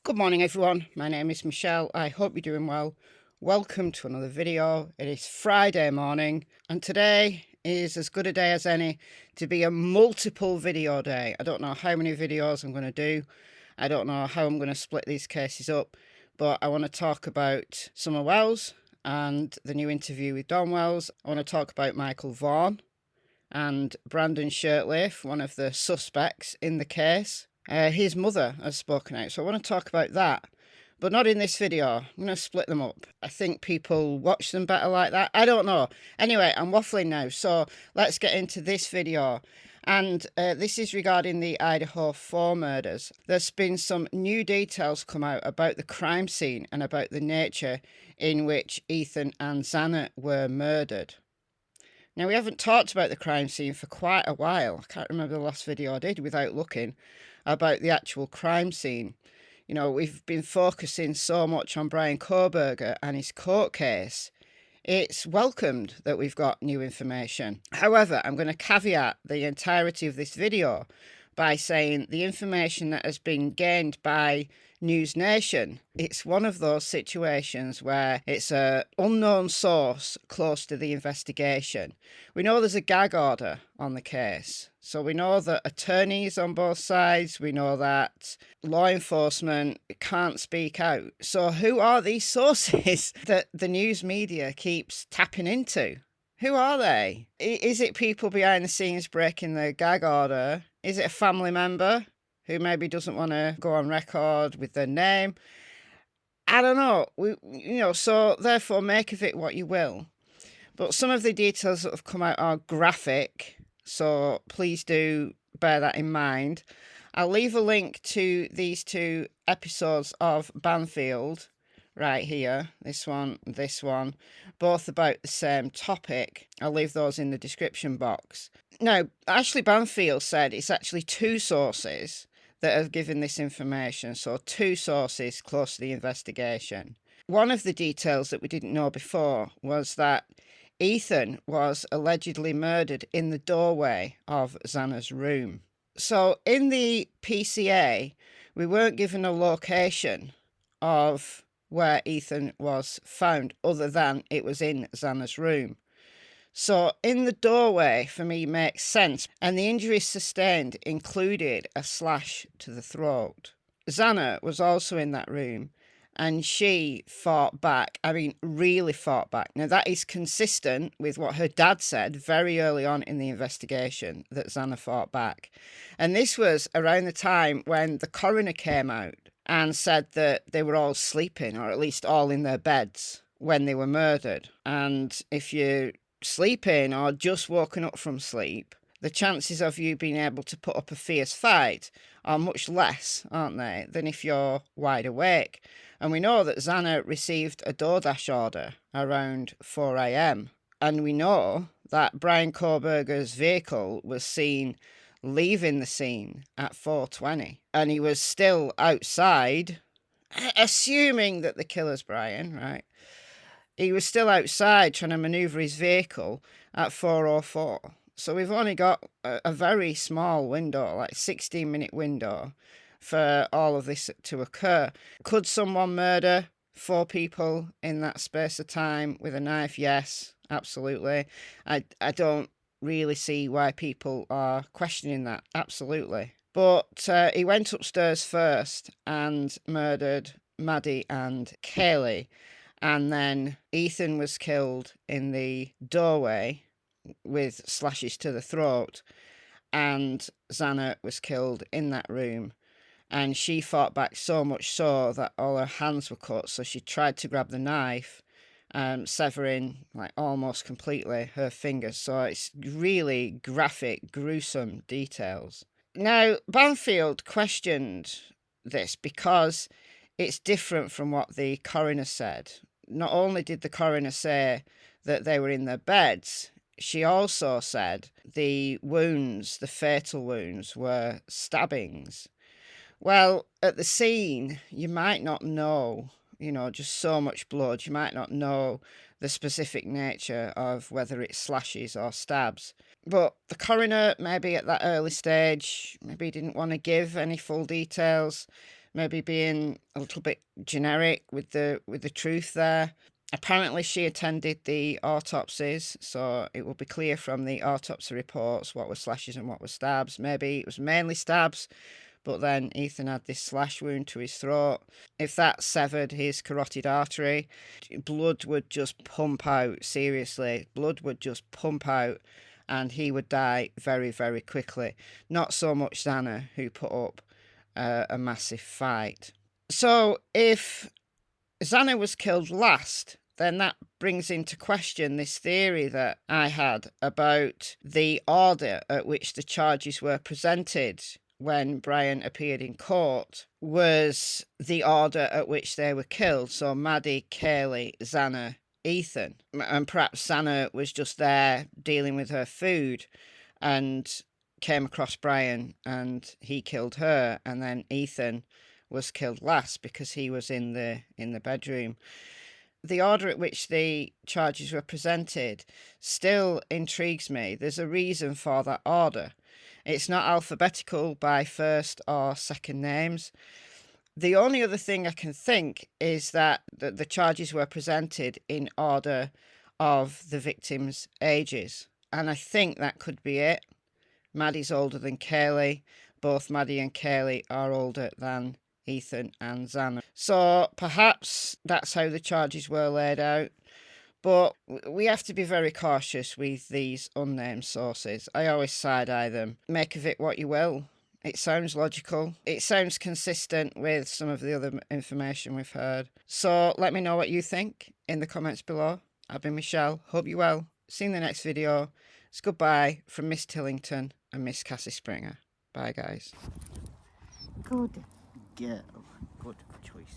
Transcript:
Good morning everyone, my name is Michelle. I hope you're doing well. Welcome to another video. It is Friday morning and today is as good a day as any to be a multiple video day. I don't know how many videos I'm going to do. I don't know how I'm going to split these cases up, but I want to talk about Summer Wells and the new interview with Don Wells. I want to talk about Michael Vaughan and Brandon Shirtliff, one of the suspects in the case. His mother has spoken out, so I want to talk about that, but not in this video. I'm going to split them up. I think people watch them better like that. I don't know. Anyway, I'm waffling now, so let's get into this video. And this is regarding the Idaho 4 murders. There's been some new details come out about the crime scene and about the nature in which Ethan and Xana were murdered. Now, we haven't talked about the crime scene for quite a while. I can't remember the last video I did without looking about the actual crime scene. You know, we've been focusing so much on Bryan Kohberger and his court case. It's welcomed that we've got new information. However, I'm going to caveat the entirety of this video by saying the information that has been gained by News Nation, it's one of those situations where it's an unknown source close to the investigation. We know there's a gag order on the case, so we know that attorneys on both sides, we know that law enforcement can't speak out. So who are these sources that the news media keeps tapping into? Who are they? Is it people behind the scenes breaking the gag order? Is it a family member who maybe doesn't want to go on record with their name? I don't know. So therefore make of it what you will. But some of the details that have come out are graphic, so please do bear that in mind. I'll leave a link to these two episodes of Banfield right here, this one, both about the same topic. I'll leave those in the description box. Now, Ashley Banfield said it's actually two sources that have given this information, so two sources close to the investigation. One of the details that we didn't know before was that Ethan was allegedly murdered in the doorway of Xana's room. So in the PCA, we weren't given a location of where Ethan was found other than it was in Xana's room. So in the doorway for me makes sense, and the injuries sustained included a slash to the throat. Xana was also in that room and she fought back. I mean, really fought back. Now that is consistent with what her dad said very early on in the investigation, that Xana fought back. And this was around the time when the coroner came out and said that they were all sleeping, or at least all in their beds when they were murdered. And if you're sleeping or just woken up from sleep, the chances of you being able to put up a fierce fight are much less, aren't they, than if you're wide awake. And we know that Xana received a DoorDash order around 4 a.m. And we know that Bryan Kohberger's vehicle was seen leaving the scene at 4:20, and he was still outside, assuming that the killer's Bryan, right? He was still outside trying to manoeuvre his vehicle at 4:04. So we've only got a very small window, like 16-minute window, for all of this to occur. Could someone murder 4 people in that space of time with a knife? Yes, absolutely. I don't really see why people are questioning that. Absolutely. But he went upstairs first and murdered Maddie and Kaylee, and then Ethan was killed in the doorway with slashes to the throat, and Xana was killed in that room, and she fought back so much so that all her hands were cut, so she tried to grab the knife, severing like almost completely her fingers. So it's really graphic, gruesome details. Now, Banfield questioned this because it's different from what the coroner said. Not only did the coroner say that they were in their beds, she also said the wounds, the fatal wounds, were stabbings. Well, at the scene, you might not know, just so much blood, you might not know the specific nature of whether it's slashes or stabs. But the coroner, maybe at that early stage, maybe didn't want to give any full details. maybe being a little bit generic with the truth there. Apparently she attended the autopsies, so it will be clear from the autopsy reports what were slashes and what were stabs. Maybe it was mainly stabs, but then Ethan had this slash wound to his throat. If that severed his carotid artery, blood would just pump out, seriously. Blood would just pump out and he would die very, very quickly. Not so much Xana, who put up a massive fight. So if Xana was killed last, then that brings into question this theory that I had about the order at which the charges were presented when Brian appeared in court was the order at which they were killed. So Maddie, Kaylee, Xana, Ethan. And perhaps Xana was just there dealing with her food and came across Brian and he killed her, and then Ethan was killed last because he was in the bedroom. The order at which the charges were presented still intrigues me. There's a reason for that order. It's not alphabetical by first or second names. The only other thing I can think is that the charges were presented in order of the victims' ages. And I think that could be it. Maddie's older than Kaylee. Both Maddie and Kaylee are older than Ethan and Xana. So perhaps that's how the charges were laid out. But we have to be very cautious with these unnamed sources. I always side-eye them. Make of it what you will. It sounds logical. It sounds consistent with some of the other information we've heard. So let me know what you think in the comments below. I've been Michelle. Hope you're well. See you in the next video. It's goodbye from Miss Tillington and Miss Cassie Springer. Bye, guys. Good girl. Good choice.